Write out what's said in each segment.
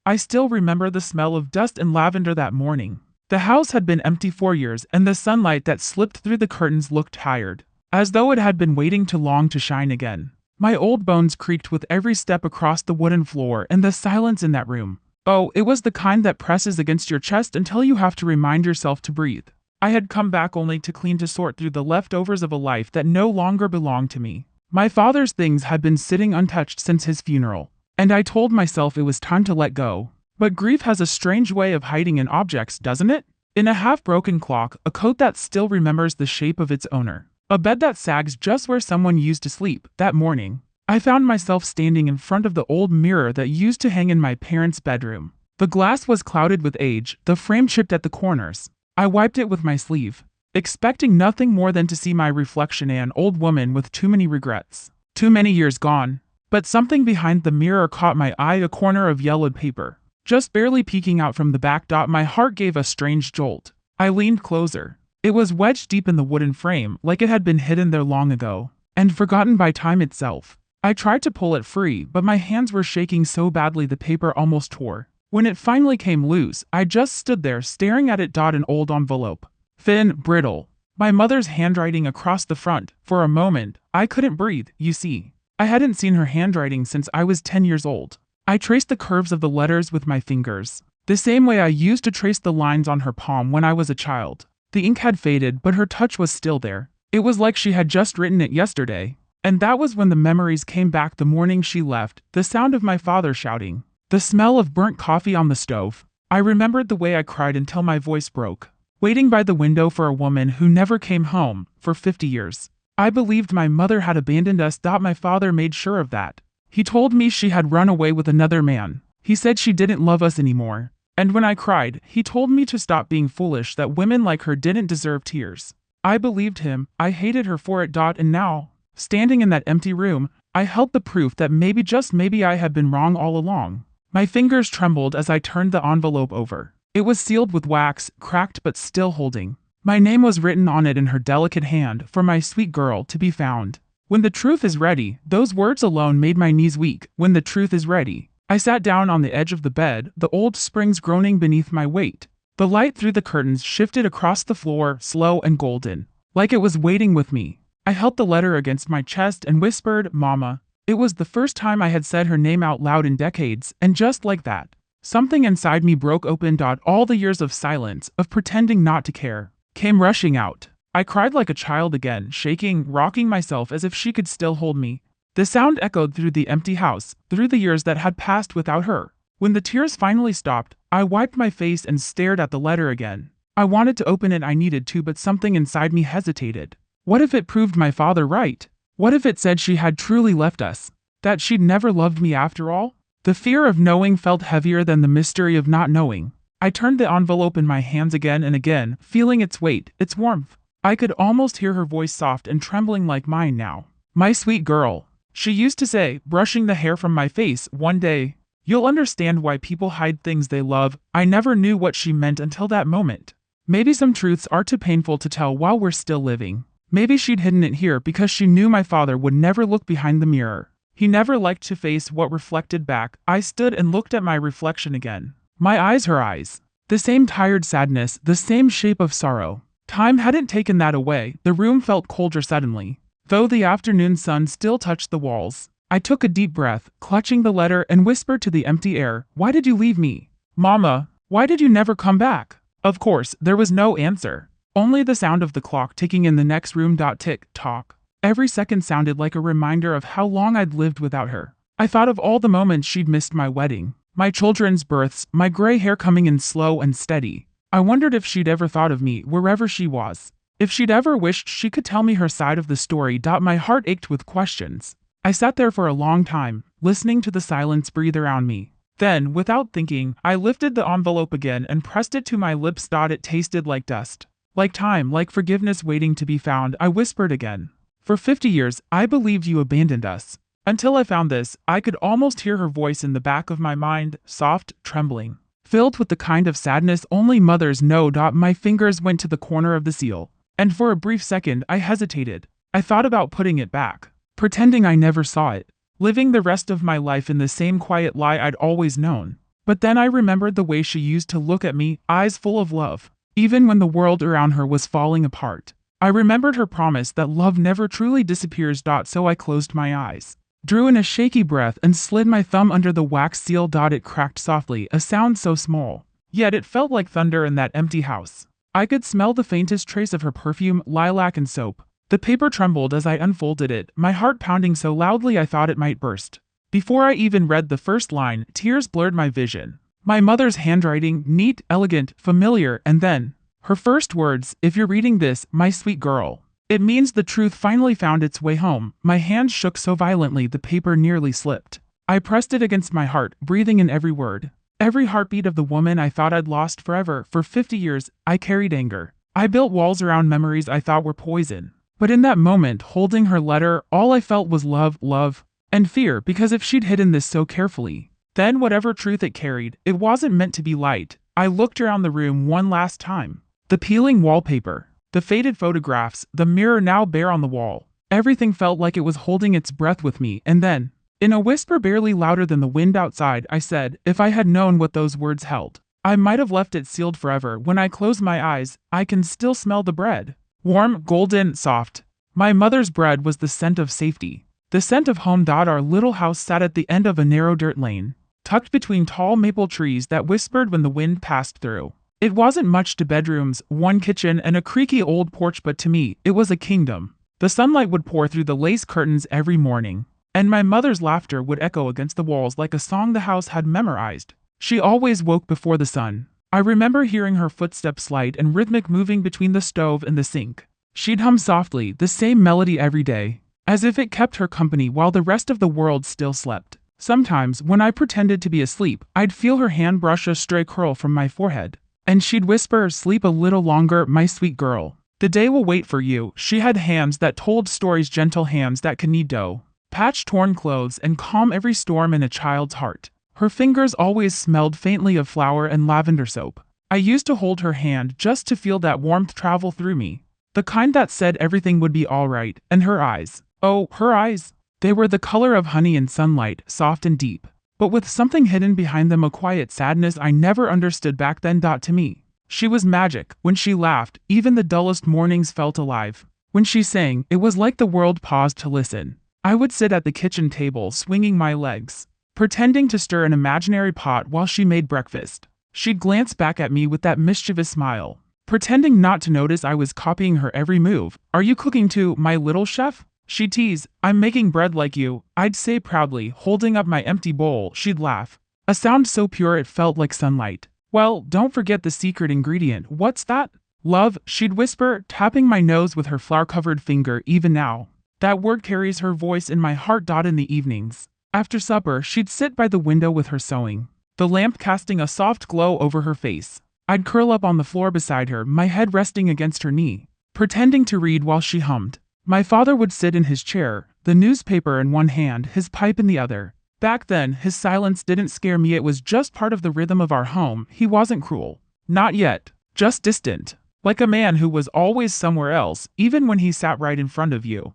I still remember the smell of dust and lavender that morning. The house had been empty for years, and the sunlight that slipped through the curtains looked tired, as though it had been waiting too long to shine again. My old bones creaked with every step across the wooden floor, and the silence in that room. Oh, it was the kind that presses against your chest until you have to remind yourself to breathe. I had come back only to clean to sort through the leftovers of a life that no longer belonged to me. My father's things had been sitting untouched since his funeral, and I told myself it was time to let go. But grief has a strange way of hiding in objects, doesn't it? In a half-broken clock, a coat that still remembers the shape of its owner, a bed that sags just where someone used to sleep. That morning, I found myself standing in front of the old mirror that used to hang in my parents' bedroom. The glass was clouded with age, the frame chipped at the corners. I wiped it with my sleeve, expecting nothing more than to see my reflection, an old woman with too many regrets, too many years gone. But something behind the mirror caught my eye, a corner of yellowed paper, just barely peeking out from the back. My heart gave a strange jolt. I leaned closer. It was wedged deep in the wooden frame, like it had been hidden there long ago, and forgotten by time itself. I tried to pull it free, but my hands were shaking so badly the paper almost tore. When it finally came loose, I just stood there staring at it. An old envelope. Thin, brittle. My mother's handwriting across the front. For a moment, I couldn't breathe. You see, I hadn't seen her handwriting since I was 10 years old. I traced the curves of the letters with my fingers, the same way I used to trace the lines on her palm when I was a child. The ink had faded, but her touch was still there. It was like she had just written it yesterday. And that was when the memories came back. The morning she left, the sound of my father shouting, the smell of burnt coffee on the stove. I remembered the way I cried until my voice broke, waiting by the window for a woman who never came home. For 50 years, I believed my mother had abandoned us. My father made sure of that. He told me she had run away with another man. He said she didn't love us anymore. And when I cried, he told me to stop being foolish, that women like her didn't deserve tears. I believed him. I hated her for it. And now, standing in that empty room, I held the proof that maybe, just maybe, I had been wrong all along. My fingers trembled as I turned the envelope over. It was sealed with wax, cracked but still holding. My name was written on it in her delicate hand, for my sweet girl to be found. When the truth is ready. Those words alone made my knees weak. When the truth is ready. I sat down on the edge of the bed, the old springs groaning beneath my weight. The light through the curtains shifted across the floor, slow and golden, like it was waiting with me. I held the letter against my chest and whispered, "Mama." It was the first time I had said her name out loud in decades, and just like that, something inside me broke open. All the years of silence, of pretending not to care, came rushing out. I cried like a child again, shaking, rocking myself as if she could still hold me. The sound echoed through the empty house, through the years that had passed without her. When the tears finally stopped, I wiped my face and stared at the letter again. I wanted to open it, I needed to, but something inside me hesitated. What if it proved my father right? What if it said she had truly left us? That she'd never loved me after all? The fear of knowing felt heavier than the mystery of not knowing. I turned the envelope in my hands again and again, feeling its weight, its warmth. I could almost hear her voice, soft and trembling like mine now. "My sweet girl," she used to say, brushing the hair from my face. "One day, you'll understand why people hide things they love." I never knew what she meant until that moment. Maybe some truths are too painful to tell while we're still living. Maybe she'd hidden it here because she knew my father would never look behind the mirror. He never liked to face what reflected back. I stood and looked at my reflection again. My eyes, her eyes. The same tired sadness, the same shape of sorrow. Time hadn't taken that away. The room felt colder suddenly, though the afternoon sun still touched the walls. I took a deep breath, clutching the letter, and whispered to the empty air, "Why did you leave me? Mama, why did you never come back?" Of course, there was no answer. Only the sound of the clock ticking in the next room. Tick-tock. Every second sounded like a reminder of how long I'd lived without her. I thought of all the moments she'd missed: my wedding, my children's births, my gray hair coming in slow and steady. I wondered if she'd ever thought of me wherever she was. If she'd ever wished she could tell me her side of the story. My heart ached with questions. I sat there for a long time, listening to the silence breathe around me. Then, without thinking, I lifted the envelope again and pressed it to my lips. It tasted like dust. Like time, like forgiveness waiting to be found. I whispered again. "For 50 years, I believed you abandoned us. Until I found this." I could almost hear her voice in the back of my mind, soft, trembling, filled with the kind of sadness only mothers know. My fingers went to the corner of the seal, and for a brief second I hesitated. I thought about putting it back, pretending I never saw it, living the rest of my life in the same quiet lie I'd always known. But then I remembered the way she used to look at me, eyes full of love, even when the world around her was falling apart. I remembered her promise that love never truly disappears. So I closed my eyes, drew in a shaky breath, and slid my thumb under the wax seal. It cracked softly, a sound so small, yet it felt like thunder in that empty house. I could smell the faintest trace of her perfume, lilac and soap. The paper trembled as I unfolded it, my heart pounding so loudly I thought it might burst. Before I even read the first line, tears blurred my vision. My mother's handwriting, neat, elegant, familiar, and then her first words, "If you're reading this, my sweet girl, it means the truth finally found its way home." My hand shook so violently the paper nearly slipped. I pressed it against my heart, breathing in every word. Every heartbeat of the woman I thought I'd lost forever. For 50 years, I carried anger. I built walls around memories I thought were poison. But in that moment, holding her letter, all I felt was love, and fear, because if she'd hidden this so carefully, then whatever truth it carried, it wasn't meant to be light. I looked around the room one last time. The peeling wallpaper, the faded photographs, the mirror now bare on the wall. Everything felt like it was holding its breath with me, and then, in a whisper barely louder than the wind outside, I said, if I had known what those words held, I might have left it sealed forever. When I close my eyes, I can still smell the bread. Warm, golden, soft. My mother's bread was the scent of safety, the scent of home. Our little house sat at the end of a narrow dirt lane, tucked between tall maple trees that whispered when the wind passed through. It wasn't much to bedrooms, one kitchen, and a creaky old porch, but to me, it was a kingdom. The sunlight would pour through the lace curtains every morning, and my mother's laughter would echo against the walls like a song the house had memorized. She always woke before the sun. I remember hearing her footsteps light and rhythmic moving between the stove and the sink. She'd hum softly, the same melody every day, as if it kept her company while the rest of the world still slept. Sometimes, when I pretended to be asleep, I'd feel her hand brush a stray curl from my forehead, and she'd whisper, "Sleep a little longer, my sweet girl. The day will wait for you." She had hands that told stories, gentle hands that could knead dough, patch torn clothes, and calm every storm in a child's heart. Her fingers always smelled faintly of flour and lavender soap. I used to hold her hand just to feel that warmth travel through me, the kind that said everything would be all right. And her eyes, oh, her eyes, they were the color of honey in sunlight, soft and deep, but with something hidden behind them, a quiet sadness I never understood back then. To me, she was magic. When she laughed, even the dullest mornings felt alive. When she sang, it was like the world paused to listen. I would sit at the kitchen table, swinging my legs, pretending to stir an imaginary pot while she made breakfast. She'd glance back at me with that mischievous smile, pretending not to notice I was copying her every move. "Are you cooking too, my little chef?" she'd tease. "I'm making bread like you," I'd say proudly, holding up my empty bowl. She'd laugh, a sound so pure it felt like sunlight. "Well, don't forget the secret ingredient." "What's that?" "Love," she'd whisper, tapping my nose with her flour-covered finger. Even now, that word carries her voice in my heart. In the evenings, after supper, she'd sit by the window with her sewing, the lamp casting a soft glow over her face. I'd curl up on the floor beside her, my head resting against her knee, pretending to read while she hummed. My father would sit in his chair, the newspaper in one hand, his pipe in the other. Back then, his silence didn't scare me. It was just part of the rhythm of our home. He wasn't cruel. Not yet. Just distant. Like a man who was always somewhere else, even when he sat right in front of you.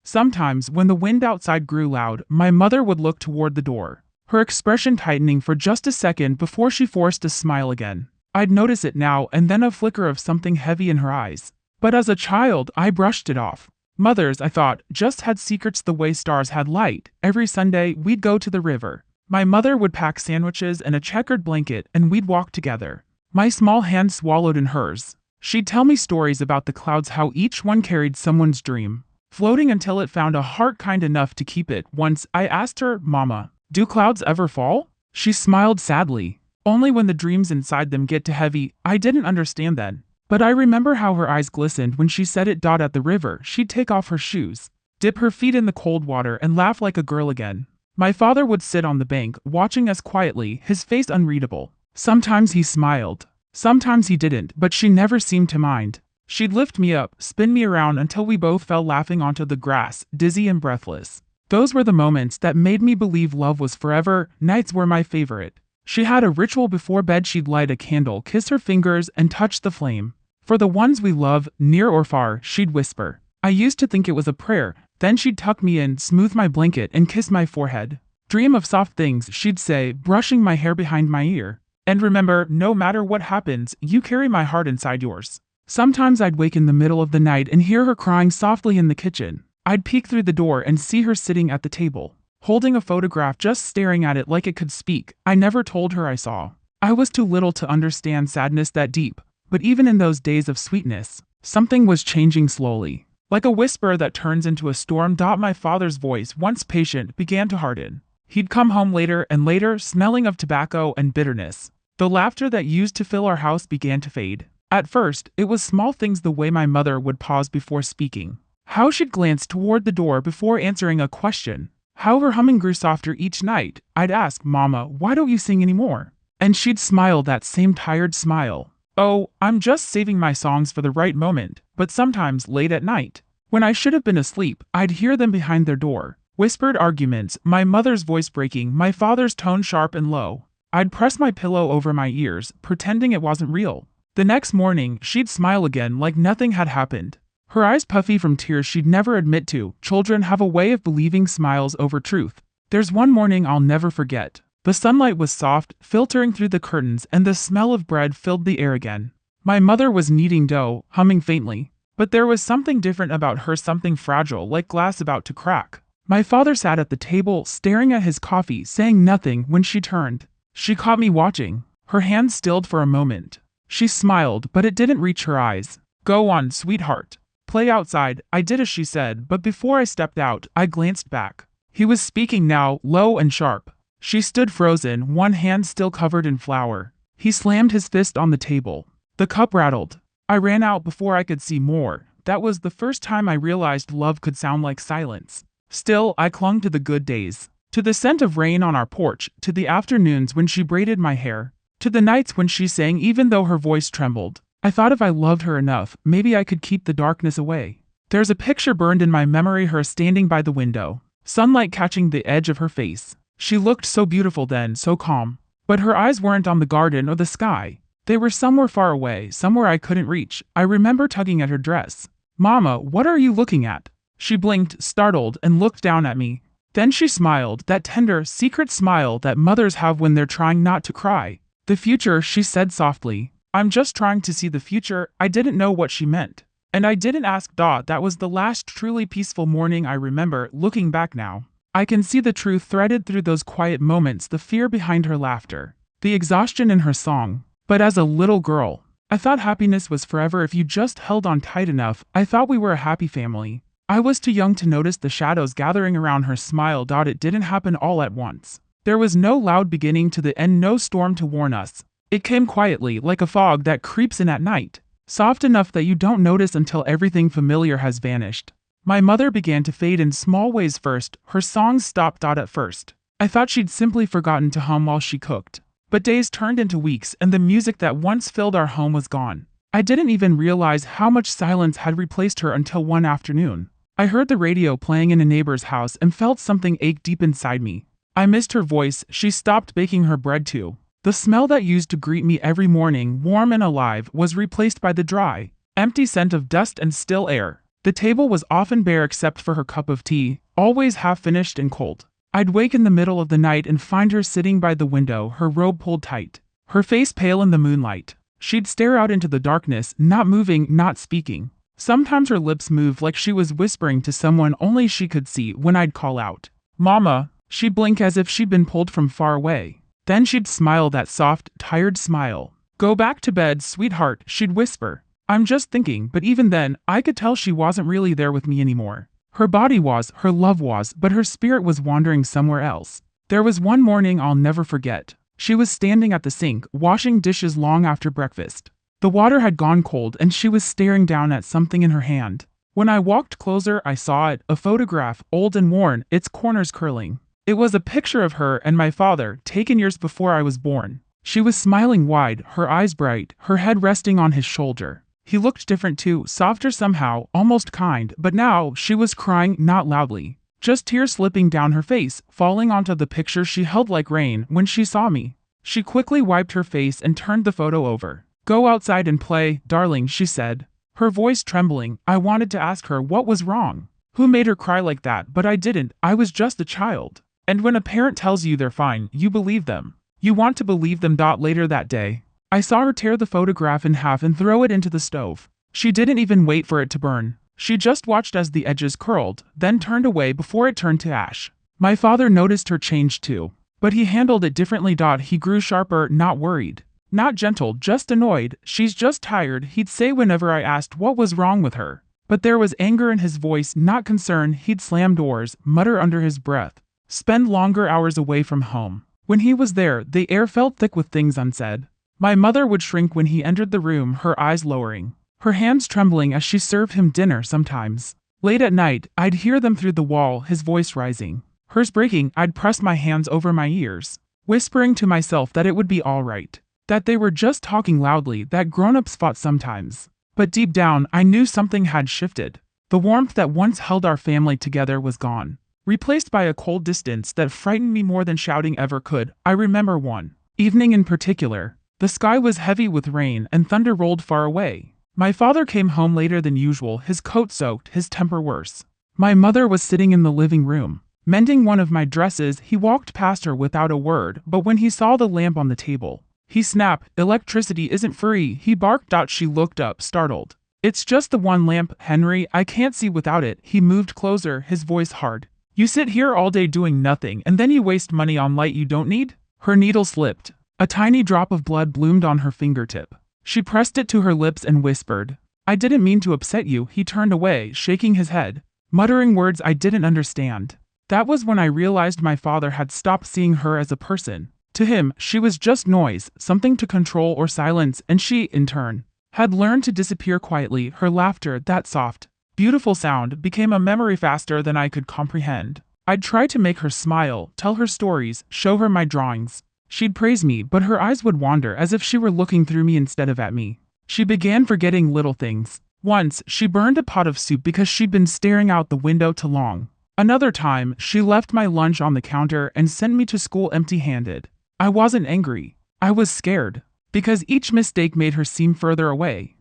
Sometimes, when the wind outside grew loud, my mother would look toward the door, her expression tightening for just a second before she forced a smile again. I'd notice it now and then, a flicker of something heavy in her eyes. But as a child, I brushed it off. Mothers, I thought, just had secrets the way stars had light. Every Sunday, we'd go to the river. My mother would pack sandwiches and a checkered blanket, and we'd walk together, my small hand swallowed in hers. She'd tell me stories about the clouds, how each one carried someone's dream, floating until it found a heart kind enough to keep it. Once, I asked her, "Mama, do clouds ever fall?" She smiled sadly. "Only when the dreams inside them get too heavy." I didn't understand then, but I remember how her eyes glistened when she said it. At the river, she'd take off her shoes, dip her feet in the cold water, and laugh like a girl again. My father would sit on the bank, watching us quietly, his face unreadable. Sometimes he smiled, sometimes he didn't, but she never seemed to mind. She'd lift me up, spin me around until we both fell laughing onto the grass, dizzy and breathless. Those were the moments that made me believe love was forever. Nights were my favorite. She had a ritual before bed. She'd light a candle, kiss her fingers, and touch the flame. "For the ones we love, near or far," she'd whisper. I used to think it was a prayer. Then she'd tuck me in, smooth my blanket, and kiss my forehead. Dream of soft things, she'd say, brushing my hair behind my ear. And remember, no matter what happens, you carry my heart inside yours. Sometimes I'd wake in the middle of the night and hear her crying softly in the kitchen. I'd peek through the door and see her sitting at the table, holding a photograph, just staring at it like it could speak. I never told her I saw. I was too little to understand sadness that deep, but even in those days of sweetness, something was changing slowly. Like a whisper that turns into a storm. My father's voice, once patient, began to harden. He'd come home later and later, smelling of tobacco and bitterness. The laughter that used to fill our house began to fade. At first, it was small things, the way my mother would pause before speaking, how she'd glance toward the door before answering a question, how her humming grew softer each night. I'd ask, "Mama, why don't you sing anymore?" And she'd smile, that same tired smile. "Oh, I'm just saving my songs for the right moment." But sometimes, late at night, when I should have been asleep, I'd hear them behind their door. Whispered arguments, my mother's voice breaking, my father's tone sharp and low. I'd press my pillow over my ears, pretending it wasn't real. The next morning, she'd smile again like nothing had happened. Her eyes puffy from tears she'd never admit to. Children have a way of believing smiles over truth. There's one morning I'll never forget. The sunlight was soft, filtering through the curtains, and the smell of bread filled the air again. My mother was kneading dough, humming faintly. But there was something different about her, something fragile, like glass about to crack. My father sat at the table, staring at his coffee, saying nothing. When she turned, she caught me watching. Her hand stilled for a moment. She smiled, but it didn't reach her eyes. "Go on, sweetheart. Play outside." I did as she said, but before I stepped out, I glanced back. He was speaking now, low and sharp. She stood frozen, one hand still covered in flour. He slammed his fist on the table. The cup rattled. I ran out before I could see more. That was the first time I realized love could sound like silence. Still, I clung to the good days. To the scent of rain on our porch, to the afternoons when she braided my hair, to the nights when she sang even though her voice trembled. I thought if I loved her enough, maybe I could keep the darkness away. There's a picture burned in my memory, her standing by the window, sunlight catching the edge of her face. She looked so beautiful then, so calm. But her eyes weren't on the garden or the sky. They were somewhere far away, somewhere I couldn't reach. I remember tugging at her dress. "Mama, what are you looking at?" She blinked, startled, and looked down at me. Then she smiled, that tender, secret smile that mothers have when they're trying not to cry. "The future," she said softly. "I'm just trying to see the future." I didn't know what she meant. And I didn't ask. That was the last truly peaceful morning I remember. Looking back now, I can see the truth threaded through those quiet moments, the fear behind her laughter, the exhaustion in her song. But as a little girl, I thought happiness was forever if you just held on tight enough. I thought we were a happy family. I was too young to notice the shadows gathering around her smile. It didn't happen all at once. There was no loud beginning to the end, no storm to warn us. It came quietly, like a fog that creeps in at night, soft enough that you don't notice until everything familiar has vanished. My mother began to fade in small ways first. Her songs stopped. At first, I thought she'd simply forgotten to hum while she cooked. But days turned into weeks, and the music that once filled our home was gone. I didn't even realize how much silence had replaced her until one afternoon I heard the radio playing in a neighbor's house and felt something ache deep inside me. I missed her voice. She stopped baking her bread too. The smell that used to greet me every morning, warm and alive, was replaced by the dry, empty scent of dust and still air. The table was often bare except for her cup of tea, always half-finished and cold. I'd wake in the middle of the night and find her sitting by the window, her robe pulled tight, her face pale in the moonlight. She'd stare out into the darkness, not moving, not speaking. Sometimes her lips moved like she was whispering to someone only she could see. When I'd call out, "Mama," she'd blink as if she'd been pulled from far away. Then she'd smile, that soft, tired smile. "Go back to bed, sweetheart," she'd whisper. "I'm just thinking." But even then, I could tell she wasn't really there with me anymore. Her body was, her love was, but her spirit was wandering somewhere else. There was one morning I'll never forget. She was standing at the sink, washing dishes long after breakfast. The water had gone cold and she was staring down at something in her hand. When I walked closer, I saw it, a photograph, old and worn, its corners curling. It was a picture of her and my father, taken years before I was born. She was smiling wide, her eyes bright, her head resting on his shoulder. He looked different too, softer somehow, almost kind, but now she was crying, not loudly. Just tears slipping down her face, falling onto the picture she held like rain. When she saw me, she quickly wiped her face and turned the photo over. "Go outside and play, darling," she said, her voice trembling. I wanted to ask her what was wrong. Who made her cry like that? But I didn't. I was just a child. And when a parent tells you they're fine, you believe them. You want to believe them. Later that day, I saw her tear the photograph in half and throw it into the stove. She didn't even wait for it to burn. She just watched as the edges curled, then turned away before it turned to ash. My father noticed her change too, but he handled it differently. He grew sharper, not worried, not gentle, just annoyed. She's just tired, he'd say whenever I asked what was wrong with her. But there was anger in his voice, not concern. He'd slam doors, mutter under his breath, spend longer hours away from home. When he was there, the air felt thick with things unsaid. My mother would shrink when he entered the room, her eyes lowering, her hands trembling as she served him dinner. Sometimes, late at night, I'd hear them through the wall, his voice rising, hers breaking. I'd press my hands over my ears, whispering to myself that it would be all right, that they were just talking loudly, that grown-ups fought sometimes. But deep down, I knew something had shifted. The warmth that once held our family together was gone, replaced by a cold distance that frightened me more than shouting ever could. I remember one evening in particular. The sky was heavy with rain and thunder rolled far away. My father came home later than usual, his coat soaked, his temper worse. My mother was sitting in the living room, mending one of my dresses. He walked past her without a word, but when he saw the lamp on the table, he snapped. "Electricity isn't free," he barked out. She looked up, startled. "It's just the one lamp, Henry. I can't see without it." He moved closer, his voice hard. "You sit here all day doing nothing, and then you waste money on light you don't need?" Her needle slipped. A tiny drop of blood bloomed on her fingertip. She pressed it to her lips and whispered, "I didn't mean to upset you." He turned away, shaking his head, muttering words I didn't understand. That was when I realized my father had stopped seeing her as a person. To him, she was just noise, something to control or silence, and she, in turn, had learned to disappear quietly. Her laughter, that soft, beautiful sound, became a memory faster than I could comprehend. I'd try to make her smile, tell her stories, show her my drawings. She'd praise me, but her eyes would wander as if she were looking through me instead of at me. She began forgetting little things. Once, she burned a pot of soup because she'd been staring out the window too long. Another time, she left my lunch on the counter and sent me to school empty-handed. I wasn't angry. I was scared, because each mistake made her seem further away.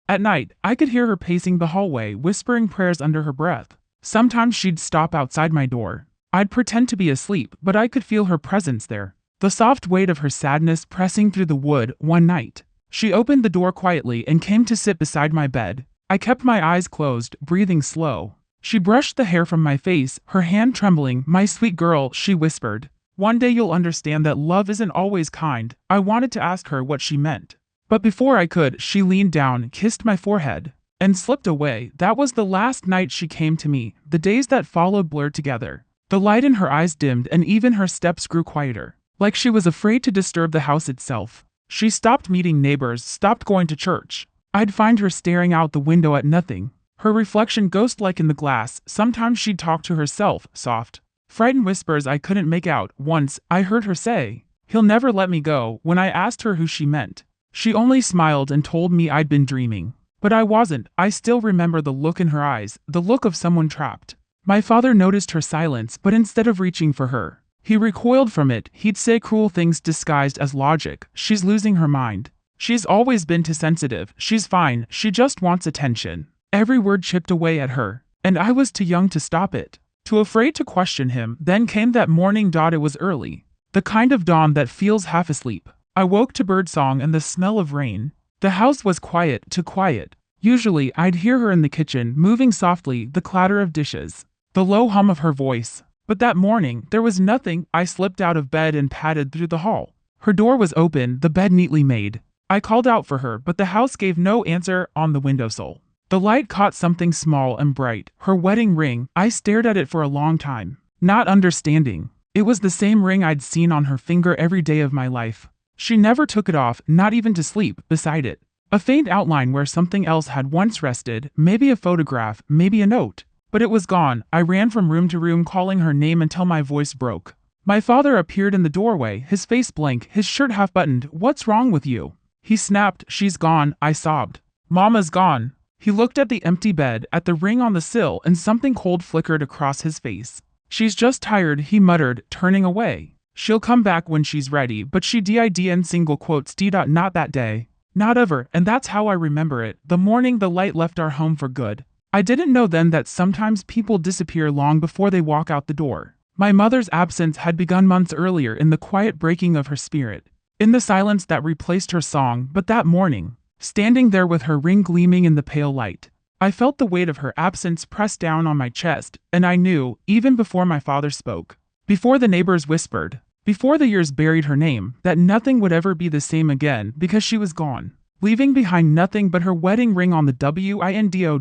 At night, I could hear her pacing the hallway, whispering prayers under her breath. Sometimes she'd stop outside my door. I'd pretend to be asleep, but I could feel her presence there, the soft weight of her sadness pressing through the wood. One night, she opened the door quietly and came to sit beside my bed. I kept my eyes closed, breathing slow. She brushed the hair from my face, her hand trembling. "My sweet girl," she whispered, "one day you'll understand that love isn't always kind." I wanted to ask her what she meant, but before I could, she leaned down, kissed my forehead, and slipped away. That was the last night she came to me. The days that followed blurred together. The light in her eyes dimmed and even her steps grew quieter, like she was afraid to disturb the house itself. She stopped meeting neighbors, stopped going to church. I'd find her staring out the window at nothing, her reflection ghost-like in the glass. Sometimes she'd talk to herself, soft, frightened whispers I couldn't make out. Once, I heard her say, "He'll never let me go." When I asked her who she meant, she only smiled and told me I'd been dreaming. But I wasn't. I still remember the look in her eyes, the look of someone trapped. My father noticed her silence, but instead of reaching for her, he recoiled from it. He'd say cruel things disguised as logic. "She's losing her mind. She's always been too sensitive. She's fine. She just wants attention." Every word chipped away at her, and I was too young to stop it, too afraid to question him. Then came that morning. It was early, the kind of dawn that feels half asleep. I woke to birdsong and the smell of rain. The house was quiet, too quiet. Usually, I'd hear her in the kitchen, moving softly, the clatter of dishes, the low hum of her voice. But that morning, there was nothing. I slipped out of bed and padded through the hall. Her door was open, the bed neatly made. I called out for her, but the house gave no answer. On the windowsill, the light caught something small and bright, her wedding ring. I stared at it for a long time, not understanding. It was the same ring I'd seen on her finger every day of my life. She never took it off, not even to sleep. Beside it, a faint outline where something else had once rested, maybe a photograph, maybe a note. But it was gone. I ran from room to room calling her name until my voice broke. My father appeared in the doorway, his face blank, his shirt half buttoned. "What's wrong with you?" He snapped. "She's gone," I sobbed. "Mama's gone." He looked at the empty bed, at the ring on the sill, and something cold flickered across his face. "She's just tired," he muttered, turning away. "She'll come back when she's ready, but she didn't single quotes not that day. Not ever." And that's how I remember it, the morning the light left our home for good. I didn't know then that sometimes people disappear long before they walk out the door. My mother's absence had begun months earlier in the quiet breaking of her spirit, in the silence that replaced her song, but that morning, standing there with her ring gleaming in the pale light, I felt the weight of her absence press down on my chest, and I knew, even before my father spoke, before the neighbors whispered, before the years buried her name, that nothing would ever be the same again because she was gone, leaving behind nothing but her wedding ring on the WINDOWSILL.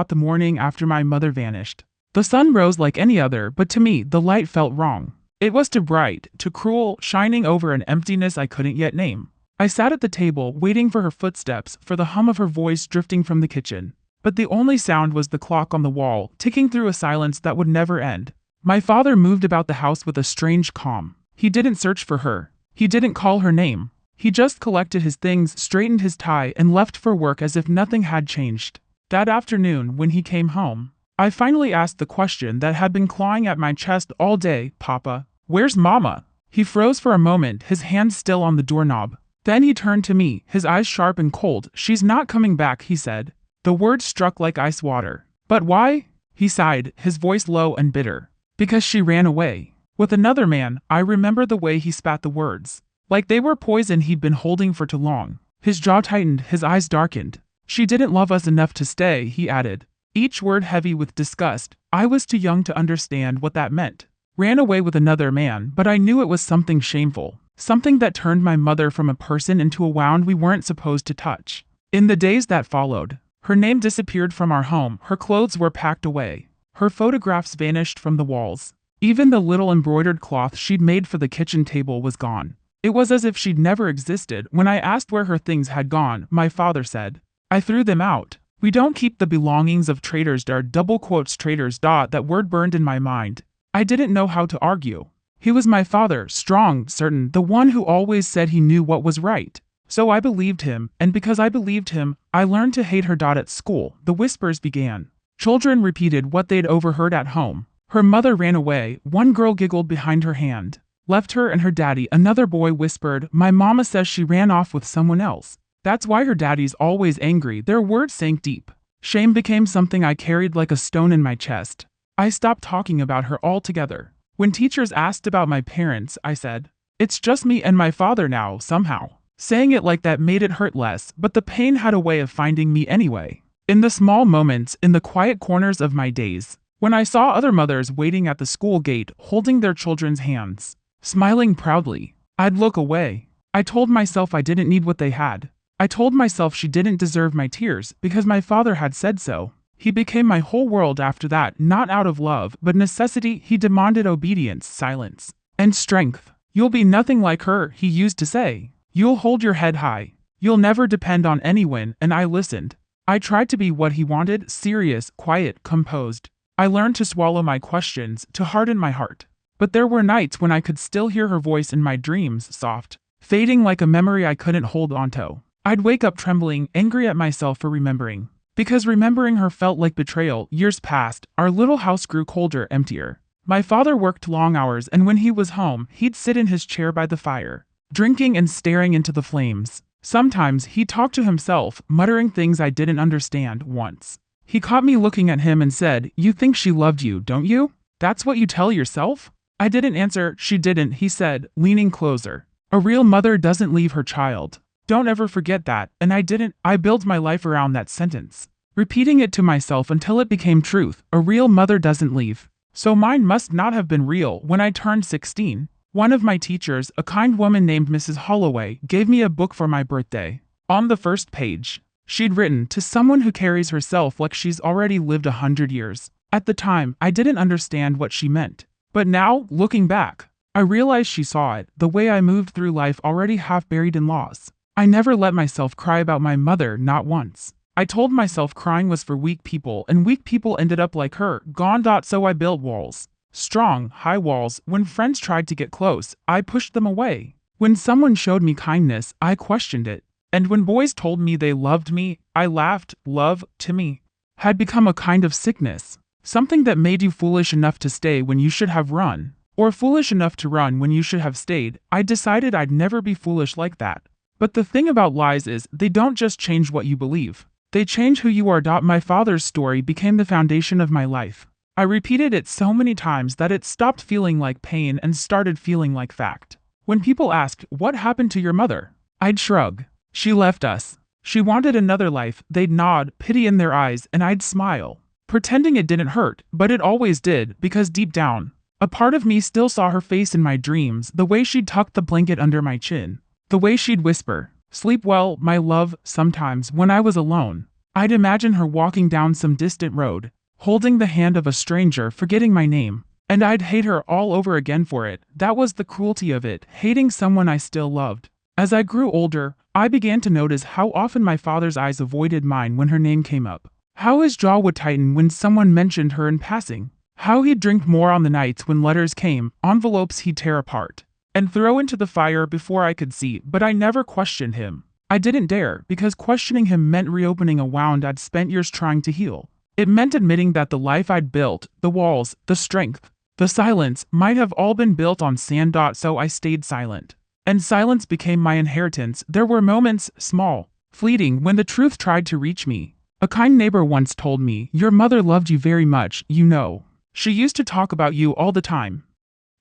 The morning after my mother vanished, the sun rose like any other, but to me the light felt wrong. It was too bright, too cruel, shining over an emptiness I couldn't yet name. I sat at the table, waiting for her footsteps, for the hum of her voice drifting from the kitchen. But the only sound was the clock on the wall, ticking through a silence that would never end. My father moved about the house with a strange calm. He didn't search for her. He didn't call her name. He just collected his things, straightened his tie, and left for work as if nothing had changed. That afternoon, when he came home, I finally asked the question that had been clawing at my chest all day, "Papa, where's Mama?" He froze for a moment, his hand still on the doorknob. Then he turned to me, his eyes sharp and cold. "She's not coming back," he said. The words struck like ice water. "But why?" He sighed, his voice low and bitter. "Because she ran away. With another man." I remember the way he spat the words, like they were poison he'd been holding for too long. His jaw tightened, his eyes darkened. "She didn't love us enough to stay," he added, each word heavy with disgust. I was too young to understand what that meant. Ran away with another man, but I knew it was something shameful. Something that turned my mother from a person into a wound we weren't supposed to touch. In the days that followed, her name disappeared from our home, her clothes were packed away. Her photographs vanished from the walls. Even the little embroidered cloth she'd made for the kitchen table was gone. It was as if she'd never existed. When I asked where her things had gone, my father said, "I threw them out. We don't keep the belongings of traitors." Traitors. That word burned in my mind. I didn't know how to argue. He was my father, strong, certain, the one who always said he knew what was right. So I believed him, and because I believed him, I learned to hate her. At school, the whispers began. Children repeated what they'd overheard at home. Her mother ran away. One girl giggled behind her hand. Left her and her daddy. Another boy whispered, "My mama says she ran off with someone else. That's why her daddy's always angry." Their words sank deep. Shame became something I carried like a stone in my chest. I stopped talking about her altogether. When teachers asked about my parents, I said, "It's just me and my father now," somehow. Saying it like that made it hurt less, but the pain had a way of finding me anyway. In the small moments, in the quiet corners of my days, when I saw other mothers waiting at the school gate, holding their children's hands, smiling proudly, I'd look away. I told myself I didn't need what they had. I told myself she didn't deserve my tears, because my father had said so. He became my whole world after that, not out of love, but necessity. He demanded obedience, silence, and strength. "You'll be nothing like her," he used to say. "You'll hold your head high. You'll never depend on anyone," and I listened. I tried to be what he wanted, serious, quiet, composed. I learned to swallow my questions, to harden my heart. But there were nights when I could still hear her voice in my dreams, soft, fading like a memory I couldn't hold onto. I'd wake up trembling, angry at myself for remembering. Because remembering her felt like betrayal. Years passed, our little house grew colder, emptier. My father worked long hours, and when he was home, he'd sit in his chair by the fire, drinking and staring into the flames. Sometimes he talked to himself, muttering things I didn't understand. Once, he caught me looking at him and said, "You think she loved you, don't you? That's what you tell yourself?" I didn't answer. "She didn't," he said, leaning closer. "A real mother doesn't leave her child. Don't ever forget that." And I didn't. I built my life around that sentence, repeating it to myself until it became truth. A real mother doesn't leave. So mine must not have been real. When I turned 16, one of my teachers, a kind woman named Mrs. Holloway, gave me a book for my birthday. On the first page, she'd written, "To someone who carries herself like she's already lived 100 years. At the time, I didn't understand what she meant. But now, looking back, I realized she saw it, the way I moved through life already half buried in loss. I never let myself cry about my mother, not once. I told myself crying was for weak people, and weak people ended up like her, gone. So I built walls. Strong, high walls. When friends tried to get close, I pushed them away. When someone showed me kindness, I questioned it. And when boys told me they loved me, I laughed. Love, to me, had become a kind of sickness. Something that made you foolish enough to stay when you should have run, or foolish enough to run when you should have stayed. I decided I'd never be foolish like that. But the thing about lies is, they don't just change what you believe. They change who you are. My father's story became the foundation of my life. I repeated it so many times that it stopped feeling like pain and started feeling like fact. When people asked, "What happened to your mother?" I'd shrug. "She left us. She wanted another life." They'd nod, pity in their eyes, and I'd smile, pretending it didn't hurt, but it always did, because deep down, a part of me still saw her face in my dreams, the way she'd tuck the blanket under my chin, the way she'd whisper, "Sleep well, my love." Sometimes, when I was alone, I'd imagine her walking down some distant road, holding the hand of a stranger, forgetting my name, and I'd hate her all over again for it. That was the cruelty of it, hating someone I still loved. As I grew older, I began to notice how often my father's eyes avoided mine when her name came up, how his jaw would tighten when someone mentioned her in passing, how he'd drink more on the nights when letters came, envelopes he'd tear apart and throw into the fire before I could see. But I never questioned him. I didn't dare, because questioning him meant reopening a wound I'd spent years trying to heal. It meant admitting that the life I'd built, the walls, the strength, the silence, might have all been built on sand. So I stayed silent. And silence became my inheritance. There were moments, small, fleeting, when the truth tried to reach me. A kind neighbor once told me, "Your mother loved you very much, you know. She used to talk about you all the time."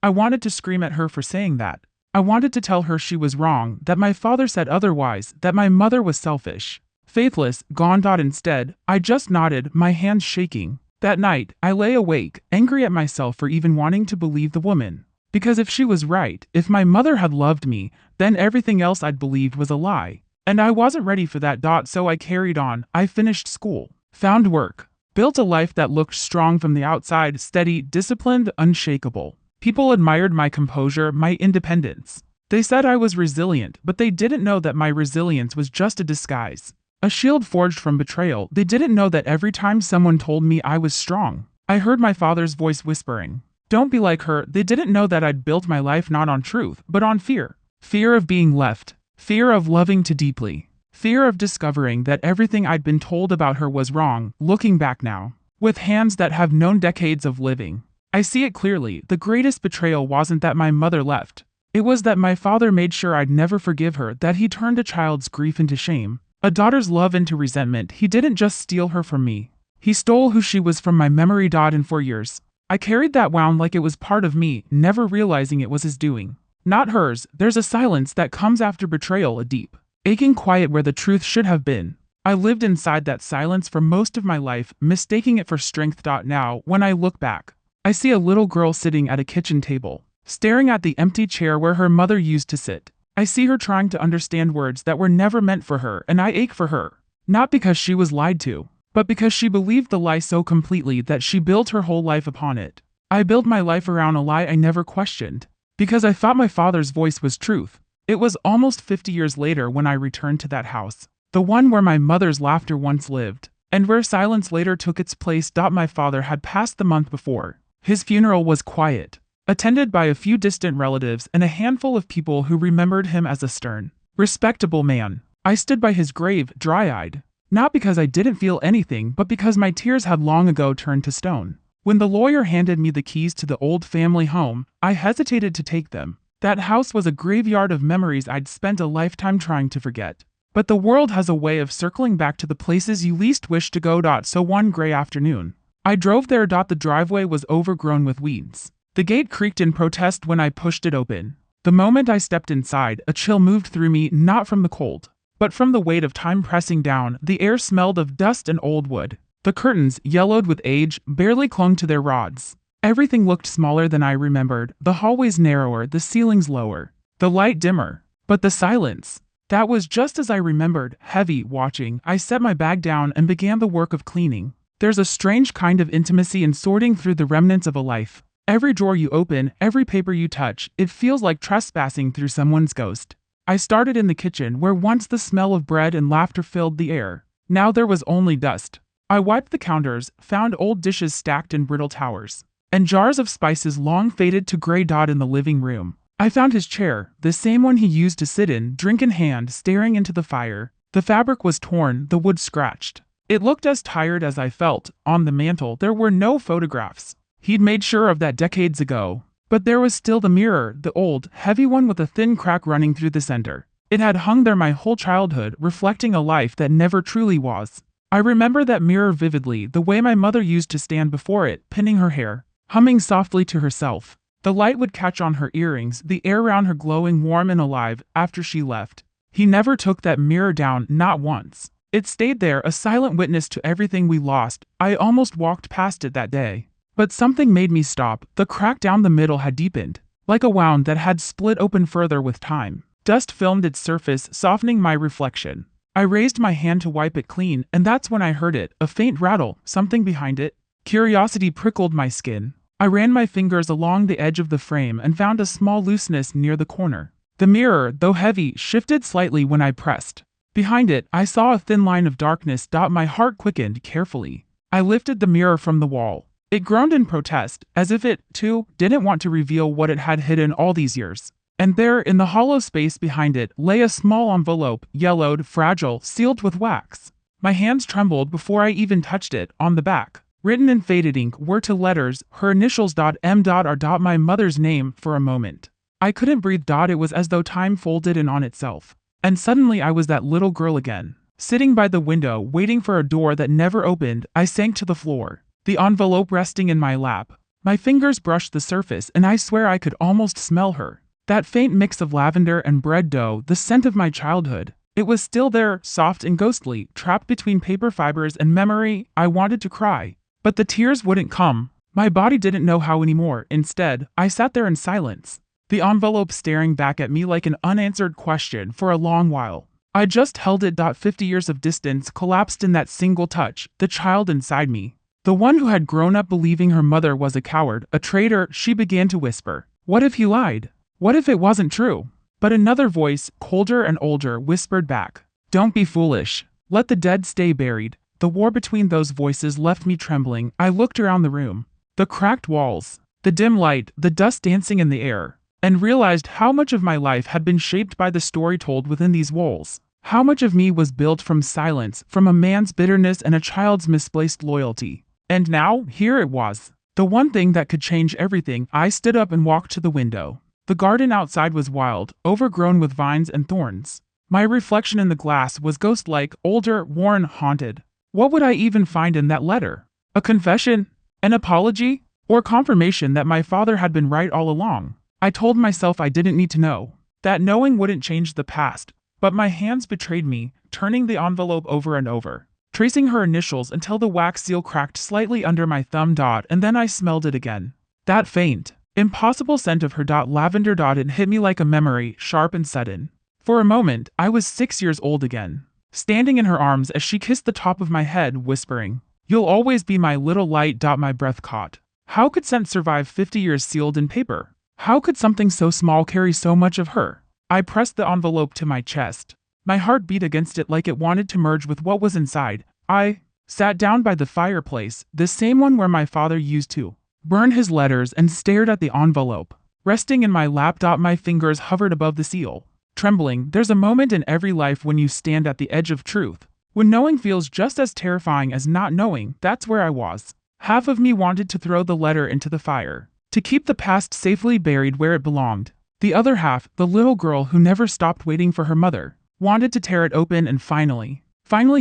I wanted to scream at her for saying that. I wanted to tell her she was wrong, that my father said otherwise, that my mother was selfish, faithless, gone. Instead, I just nodded, my hands shaking. That night, I lay awake, angry at myself for even wanting to believe the woman. Because if she was right, if my mother had loved me, then everything else I'd believed was a lie. And I wasn't ready for that. So I carried on. I finished school, found work, built a life that looked strong from the outside, steady, disciplined, unshakable. People admired my composure, my independence. They said I was resilient, but they didn't know that my resilience was just a disguise, a shield forged from betrayal. They didn't know that every time someone told me I was strong, I heard my father's voice whispering, "Don't be like her." They didn't know that I'd built my life not on truth, but on fear. Fear of being left, fear of loving too deeply, fear of discovering that everything I'd been told about her was wrong. Looking back now, with hands that have known decades of living, I see it clearly. The greatest betrayal wasn't that my mother left. It was that my father made sure I'd never forgive her, that he turned a child's grief into shame, a daughter's love into resentment. He didn't just steal her from me. He stole who she was from my memory. And for years, I carried that wound like it was part of me, never realizing it was his doing, not hers. There's a silence that comes after betrayal, a deep, aching quiet where the truth should have been. I lived inside that silence for most of my life, mistaking it for strength. Now, when I look back, I see a little girl sitting at a kitchen table, staring at the empty chair where her mother used to sit. I see her trying to understand words that were never meant for her, and I ache for her. Not because she was lied to, but because she believed the lie so completely that she built her whole life upon it. I built my life around a lie I never questioned, because I thought my father's voice was truth. It was almost 50 years later when I returned to that house, the one where my mother's laughter once lived, and where silence later took its place. My father had passed the month before. His funeral was quiet, attended by a few distant relatives and a handful of people who remembered him as a stern, respectable man. I stood by his grave, dry-eyed, not because I didn't feel anything, but because my tears had long ago turned to stone. When the lawyer handed me the keys to the old family home, I hesitated to take them. That house was a graveyard of memories I'd spent a lifetime trying to forget. But the world has a way of circling back to the places you least wish to go. So one gray afternoon, I drove there. The driveway was overgrown with weeds. The gate creaked in protest when I pushed it open. The moment I stepped inside, a chill moved through me, not from the cold, but from the weight of time pressing down. The air smelled of dust and old wood. The curtains, yellowed with age, barely clung to their rods. Everything looked smaller than I remembered, the hallways narrower, the ceilings lower, the light dimmer. But the silence, that was just as I remembered, heavy, watching. I set my bag down and began the work of cleaning. There's a strange kind of intimacy in sorting through the remnants of a life. Every drawer you open, every paper you touch, it feels like trespassing through someone's ghost. I started in the kitchen, where once the smell of bread and laughter filled the air. Now there was only dust. I wiped the counters, found old dishes stacked in brittle towers, and jars of spices long faded to gray. In the living room, I found his chair, the same one he used to sit in, drink in hand, staring into the fire. The fabric was torn, the wood scratched. It looked as tired as I felt. On the mantel, there were no photographs. He'd made sure of that decades ago. But there was still the mirror, the old, heavy one with a thin crack running through the center. It had hung there my whole childhood, reflecting a life that never truly was. I remember that mirror vividly, the way my mother used to stand before it, pinning her hair, humming softly to herself. The light would catch on her earrings, the air around her glowing warm and alive after she left. He never took that mirror down, not once. It stayed there, a silent witness to everything we lost. I almost walked past it that day. But something made me stop. The crack down the middle had deepened, like a wound that had split open further with time. Dust filmed its surface, softening my reflection. I raised my hand to wipe it clean, and that's when I heard it, a faint rattle, something behind it. Curiosity prickled my skin. I ran my fingers along the edge of the frame and found a small looseness near the corner. The mirror, though heavy, shifted slightly when I pressed. Behind it, I saw a thin line of darkness. My heart quickened carefully. I lifted the mirror from the wall. It groaned in protest, as if it, too, didn't want to reveal what it had hidden all these years. And there, in the hollow space behind it, lay a small envelope, yellowed, fragile, sealed with wax. My hands trembled before I even touched it. On the back, written in faded ink, were two letters, her initials .M.R. My mother's name. For a moment, I couldn't breathe. It was as though time folded in on itself. And suddenly I was that little girl again, sitting by the window, waiting for a door that never opened. I sank to the floor, the envelope resting in my lap. My fingers brushed the surface, and I swear I could almost smell her. That faint mix of lavender and bread dough, the scent of my childhood. It was still there, soft and ghostly, trapped between paper fibers and memory. I wanted to cry, but the tears wouldn't come. My body didn't know how anymore. Instead, I sat there in silence, the envelope staring back at me like an unanswered question for a long while. I just held it. 50 years of distance collapsed in that single touch, the child inside me. The one who had grown up believing her mother was a coward, a traitor. She began to whisper. What if he lied? What if it wasn't true? But another voice, colder and older, whispered back. Don't be foolish. Let the dead stay buried. The war between those voices left me trembling. I looked around the room. The cracked walls, the dim light, the dust dancing in the air, and realized how much of my life had been shaped by the story told within these walls. How much of me was built from silence, from a man's bitterness and a child's misplaced loyalty. And now, here it was. The one thing that could change everything. I stood up and walked to the window. The garden outside was wild, overgrown with vines and thorns. My reflection in the glass was ghost-like, older, worn, haunted. What would I even find in that letter? A confession? An apology? Or confirmation that my father had been right all along? I told myself I didn't need to know, that knowing wouldn't change the past, but my hands betrayed me, turning the envelope over and over, tracing her initials until the wax seal cracked slightly under my thumb. And then I smelled it again. That faint, impossible scent of her. Lavender. It hit me like a memory, sharp and sudden. For a moment, I was 6 years old again, standing in her arms as she kissed the top of my head, whispering, You'll always be my little light. My breath caught. How could scent survive 50 years sealed in paper? How could something so small carry so much of her? I pressed the envelope to my chest. My heart beat against it like it wanted to merge with what was inside. I sat down by the fireplace, the same one where my father used to burn his letters, and stared at the envelope, resting in my lap. My fingers hovered above the seal, trembling. There's a moment in every life when you stand at the edge of truth, when knowing feels just as terrifying as not knowing. That's where I was. Half of me wanted to throw the letter into the fire, to keep the past safely buried where it belonged. The other half, the little girl who never stopped waiting for her mother, wanted to tear it open and finally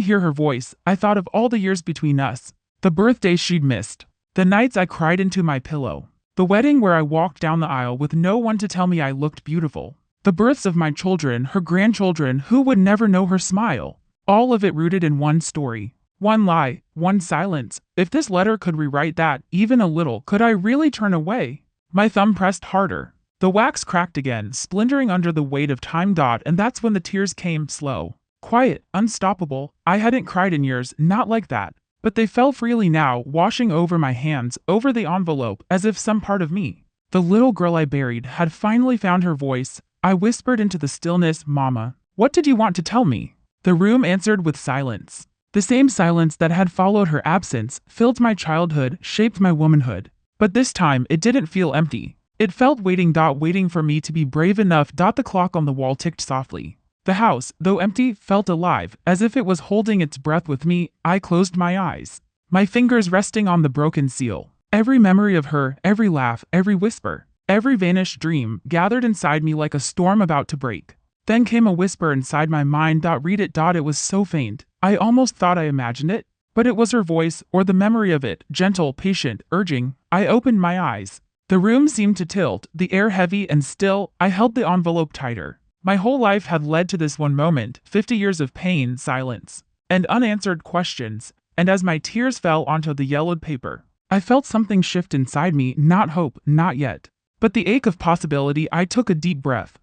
hear her voice. I thought of all the years between us, the birthdays she'd missed, the nights I cried into my pillow, the wedding where I walked down the aisle with no one to tell me I looked beautiful, the births of my children, her grandchildren who would never know her smile, all of it rooted in one story, one lie, one silence. If this letter could rewrite that, even a little, could I really turn away? My thumb pressed harder. The wax cracked again, splintering under the weight of time. And that's when the tears came, slow, quiet, unstoppable. I hadn't cried in years, not like that. But they fell freely now, washing over my hands, over the envelope, as if some part of me, the little girl I buried, had finally found her voice. I whispered into the stillness, Mama, what did you want to tell me? The room answered with silence. The same silence that had followed her absence, filled my childhood, shaped my womanhood. But this time, it didn't feel empty. It felt waiting. Waiting for me to be brave enough. The clock on the wall ticked softly. The house, though empty, felt alive, as if it was holding its breath with me. I closed my eyes, my fingers resting on the broken seal. Every memory of her, every laugh, every whisper, every vanished dream, gathered inside me like a storm about to break. Then came a whisper inside my mind. Read it. It was so faint, I almost thought I imagined it, but it was her voice, or the memory of it, gentle, patient, urging. I opened my eyes. The room seemed to tilt, the air heavy and still. I held the envelope tighter. My whole life had led to this one moment, 50 years of pain, silence, and unanswered questions, and as my tears fell onto the yellowed paper, I felt something shift inside me, not hope, not yet, but the ache of possibility. I took a deep breath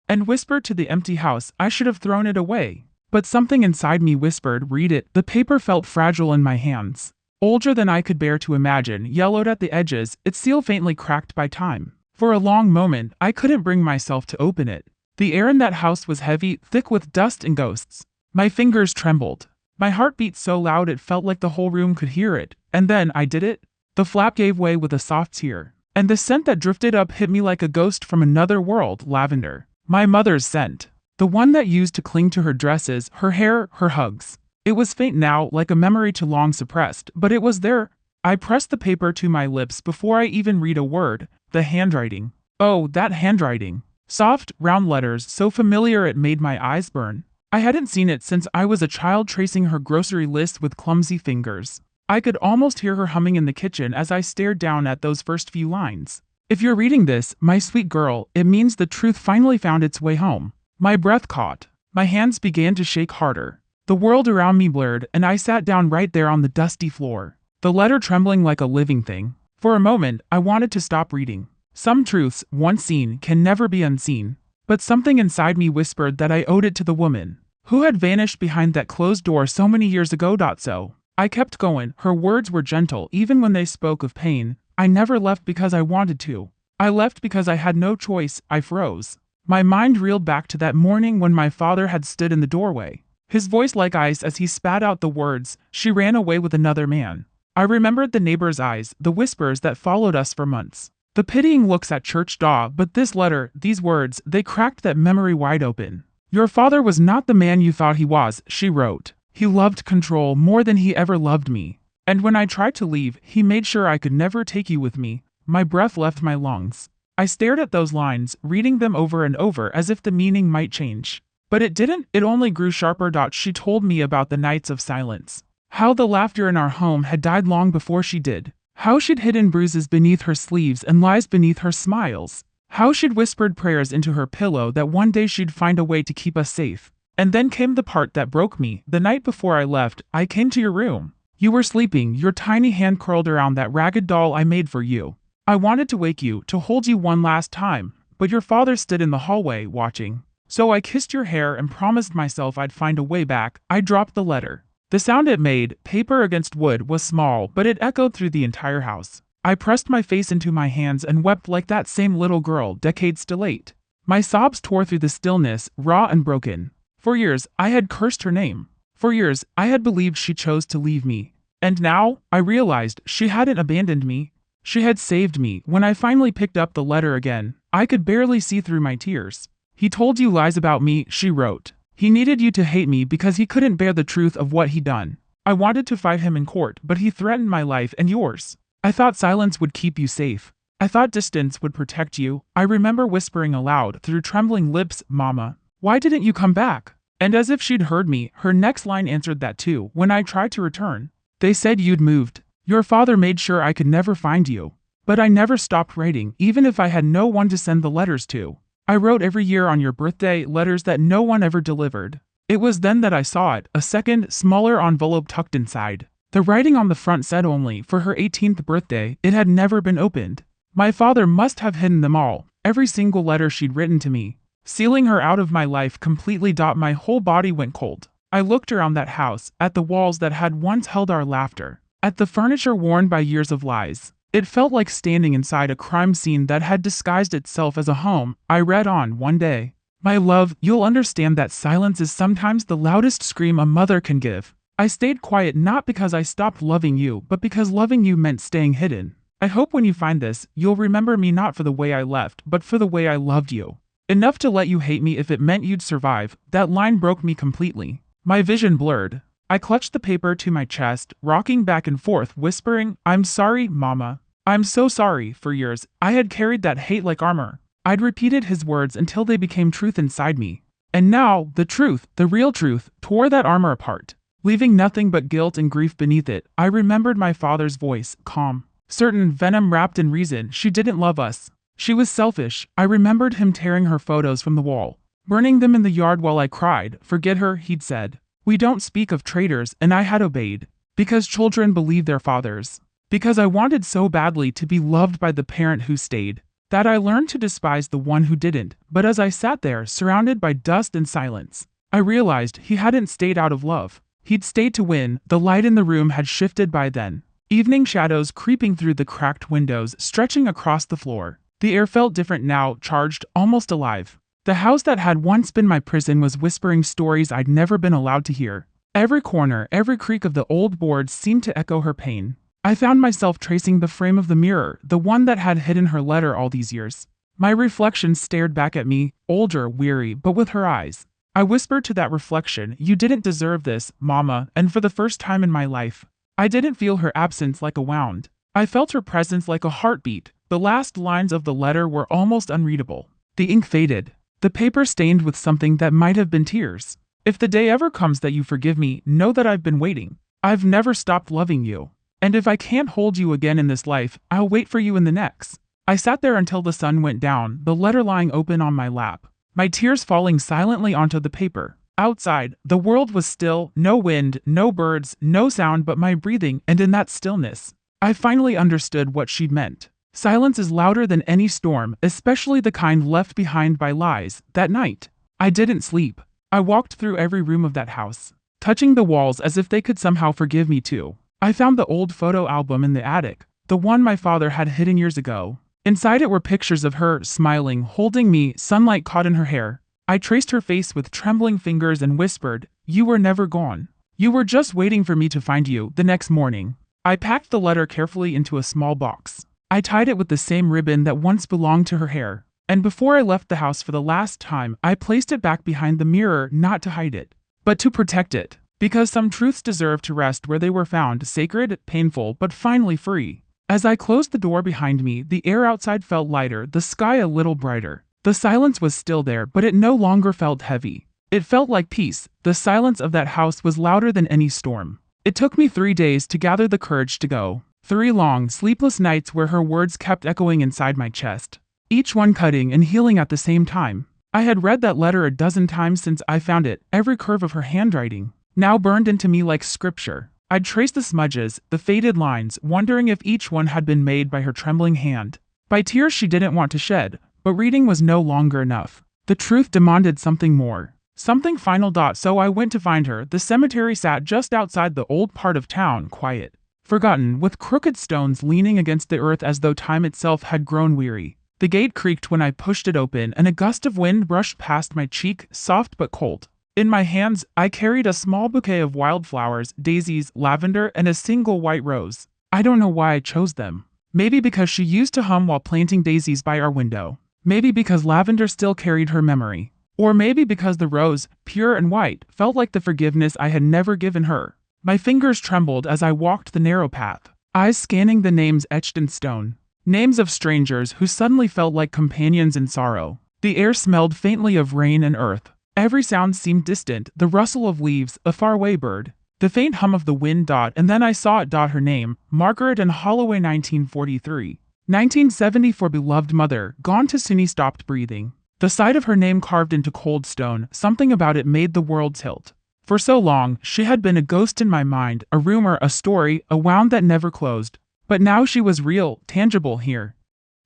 and whispered to the empty house, I should have thrown it away. But something inside me whispered, read it. The paper felt fragile in my hands, older than I could bear to imagine, yellowed at the edges, its seal faintly cracked by time. For a long moment, I couldn't bring myself to open it. The air in that house was heavy, thick with dust and ghosts. My fingers trembled. My heart beat so loud it felt like the whole room could hear it. And then I did it. The flap gave way with a soft tear, and the scent that drifted up hit me like a ghost from another world, lavender. My mother's scent. The one that used to cling to her dresses, her hair, her hugs. It was faint now, like a memory too long suppressed, but it was there. I pressed the paper to my lips before I even read a word. The handwriting. Oh, that handwriting. Soft, round letters, so familiar it made my eyes burn. I hadn't seen it since I was a child, tracing her grocery list with clumsy fingers. I could almost hear her humming in the kitchen as I stared down at those first few lines. If you're reading this, my sweet girl, it means the truth finally found its way home. My breath caught. My hands began to shake harder. The world around me blurred, and I sat down right there on the dusty floor, the letter trembling like a living thing. For a moment, I wanted to stop reading. Some truths, once seen, can never be unseen. But something inside me whispered that I owed it to the woman who had vanished behind that closed door so many years ago. So I kept going. Her words were gentle, even when they spoke of pain. I never left because I wanted to. I left because I had no choice. I froze. My mind reeled back to that morning when my father had stood in the doorway, his voice like ice as he spat out the words, "She ran away with another man." I remembered the neighbors' eyes, the whispers that followed us for months, the pitying looks at church door, but this letter, these words, they cracked that memory wide open. "Your father was not the man you thought he was," she wrote. "He loved control more than he ever loved me. And when I tried to leave, he made sure I could never take you with me." My breath left my lungs. I stared at those lines, reading them over and over as if the meaning might change. But it didn't, it only grew sharper. She told me about the nights of silence. How the laughter in our home had died long before she did. How she'd hidden bruises beneath her sleeves and lies beneath her smiles. How she'd whispered prayers into her pillow that one day she'd find a way to keep us safe. And then came the part that broke me. The night before I left, I came to your room. You were sleeping, your tiny hand curled around that ragged doll I made for you. I wanted to wake you, to hold you one last time, but your father stood in the hallway, watching. So I kissed your hair and promised myself I'd find a way back. I dropped the letter. The sound it made, paper against wood, was small, but it echoed through the entire house. I pressed my face into my hands and wept like that same little girl, decades too late. My sobs tore through the stillness, raw and broken. For years, I had cursed her name. For years, I had believed she chose to leave me. And now, I realized she hadn't abandoned me. She had saved me. When I finally picked up the letter again, I could barely see through my tears. "He told you lies about me," she wrote. "He needed you to hate me because he couldn't bear the truth of what he'd done. I wanted to fight him in court, but he threatened my life and yours. I thought silence would keep you safe. I thought distance would protect you." I remember whispering aloud through trembling lips, "Mama, why didn't you come back?" And as if she'd heard me, her next line answered that too. "When I tried to return, they said you'd moved. Your father made sure I could never find you." But I never stopped writing, even if I had no one to send the letters to. I wrote every year on your birthday, letters that no one ever delivered. It was then that I saw it, a second, smaller envelope tucked inside. The writing on the front said only, for her 18th birthday. It had never been opened. My father must have hidden them all, every single letter she'd written to me, sealing her out of my life completely. My whole body went cold. I looked around that house, at the walls that had once held our laughter, at the furniture worn by years of lies. It felt like standing inside a crime scene that had disguised itself as a home. I read on. "One day, my love, you'll understand that silence is sometimes the loudest scream a mother can give." I stayed quiet not because I stopped loving you, but because loving you meant staying hidden. I hope when you find this, you'll remember me not for the way I left, but for the way I loved you. Enough to let you hate me if it meant you'd survive. That line broke me completely. My vision blurred. I clutched the paper to my chest, rocking back and forth, whispering, "I'm sorry, Mama. I'm so sorry." For years, I had carried that hate like armor. I'd repeated his words until they became truth inside me. And now, the truth, the real truth, tore that armor apart. leaving nothing but guilt and grief beneath it. I remembered my father's voice, calm, certain, venom wrapped in reason. She didn't love us. She was selfish. I remembered him tearing her photos from the wall, burning them in the yard while I cried. Forget her, he'd said. We don't speak of traitors, and I had obeyed. Because children believe their fathers. Because I wanted so badly to be loved by the parent who stayed, that I learned to despise the one who didn't. But as I sat there, surrounded by dust and silence, I realized he hadn't stayed out of love. He'd stayed to win. The light in the room had shifted by then. Evening shadows creeping through the cracked windows, stretching across the floor. The air felt different now, charged, almost alive. The house that had once been my prison was whispering stories I'd never been allowed to hear. Every corner, every creak of the old boards seemed to echo her pain. I found myself tracing the frame of the mirror, the one that had hidden her letter all these years. My reflection stared back at me, older, weary, but with her eyes. I whispered to that reflection, "You didn't deserve this, Mama," and for the first time in my life, I didn't feel her absence like a wound. I felt her presence like a heartbeat. The last lines of the letter were almost unreadable. The ink faded. The paper stained with something that might have been tears. If the day ever comes that you forgive me, know that I've been waiting. I've never stopped loving you. And if I can't hold you again in this life, I'll wait for you in the next. I sat there until the sun went down, the letter lying open on my lap, my tears falling silently onto the paper. Outside, the world was still, no wind, no birds, no sound but my breathing, and in that stillness, I finally understood what she'd meant. Silence is louder than any storm, especially the kind left behind by lies. That night, I didn't sleep. I walked through every room of that house, touching the walls as if they could somehow forgive me too. I found the old photo album in the attic, the one my father had hidden years ago. Inside it were pictures of her, smiling, holding me, sunlight caught in her hair. I traced her face with trembling fingers and whispered, "You were never gone. You were just waiting for me to find you." The next morning, I packed the letter carefully into a small box. I tied it with the same ribbon that once belonged to her hair. And before I left the house for the last time, I placed it back behind the mirror, not to hide it, but to protect it. Because some truths deserve to rest where they were found, sacred, painful, but finally free. As I closed the door behind me, the air outside felt lighter, the sky a little brighter. The silence was still there, but it no longer felt heavy. It felt like peace. The silence of that house was louder than any storm. It took me 3 days to gather the courage to go. 3 long, sleepless nights where her words kept echoing inside my chest, each one cutting and healing at the same time. I had read that letter a dozen times since I found it, every curve of her handwriting now burned into me like scripture. I'd traced the smudges, the faded lines, wondering if each one had been made by her trembling hand, by tears she didn't want to shed. But reading was no longer enough. The truth demanded something more. Something final. So I went to find her. The cemetery sat just outside the old part of town, quiet, forgotten, with crooked stones leaning against the earth as though time itself had grown weary. The gate creaked when I pushed it open, and a gust of wind brushed past my cheek, soft but cold. In my hands, I carried a small bouquet of wildflowers, daisies, lavender, and a single white rose. I don't know why I chose them. Maybe because she used to hum while planting daisies by our window. Maybe because lavender still carried her memory. Or maybe because the rose, pure and white, felt like the forgiveness I had never given her. My fingers trembled as I walked the narrow path, eyes scanning the names etched in stone. Names of strangers who suddenly felt like companions in sorrow. The air smelled faintly of rain and earth. Every sound seemed distant, the rustle of leaves, a faraway bird, the faint hum of the wind. And then I saw it. Her name, Margaret and Holloway, 1943. 1974. Beloved mother, gone too soon. He stopped breathing. The sight of her name carved into cold stone, something about it made the world tilt. For so long, she had been a ghost in my mind, a rumor, a story, a wound that never closed. But now she was real, tangible here.